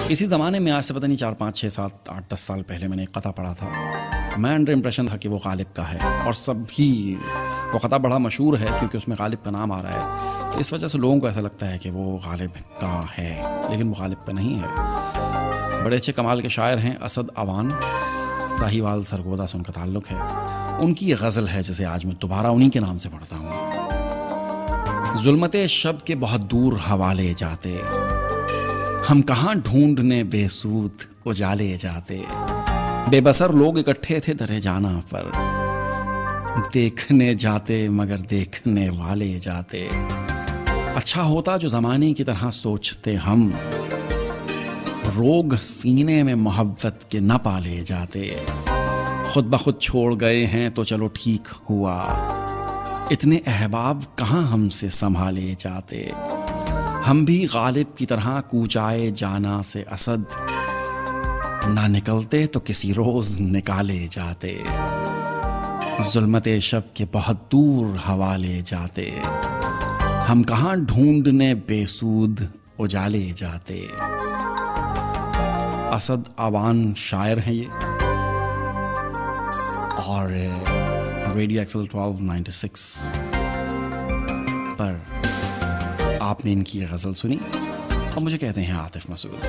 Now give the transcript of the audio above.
کسی زمانے میں، آج سے پتہ نہیں 4 5 6 7 8 10 سال پہلے میں نے ایک قطعہ پڑھا تھا. میں انڈر امپریشن تھا کہ وہ غالب کا ہے، اور سبھی وہ قطعہ بڑا مشہور ہے کیونکہ اس میں غالب کا نام آ رہا ہے، تو اس وجہ سے لوگوں کو ایسا لگتا ہے کہ وہ غالب کا ہے، لیکن وہ غالب کا نہیں ہے. بڑے اچھے کمال کے شاعر ہیں اسد اوان، ساہیوال سرگودا سے ان کا تعلق ہے. ان کی یہ غزل ہے جسے آج میں دوبارہ انہی کے نام سے پڑھتا ہوں. ظلمت شب کے بہت دور حوالے جاتے، ہم کہاں ڈھونڈنے بے سود اجالے جاتے. بے بسر لوگ اکٹھے تھے درے جانا پر، دیکھنے جاتے مگر دیکھنے والے جاتے. اچھا ہوتا جو زمانے کی طرح سوچتے ہم، روگ سینے میں محبت کے نہ پالے جاتے. خود بخود چھوڑ گئے ہیں تو چلو ٹھیک ہوا، اتنے احباب کہاں ہم سے سنبھالے جاتے. ہم بھی غالب کی طرح کوچائے جانا سے اسد، نہ نکلتے تو کسی روز نکالے جاتے. ظلمت شب کے بہت دور حوالے جاتے، ہم کہاں ڈھونڈنے بے سود اجالے جاتے. اسد اوان شاعر ہیں یہ، اور ریڈیو ایکسل 1296 پر آپ نے ان کی غزل سنی. اب مجھے کہتے ہیں عاطف مسعود.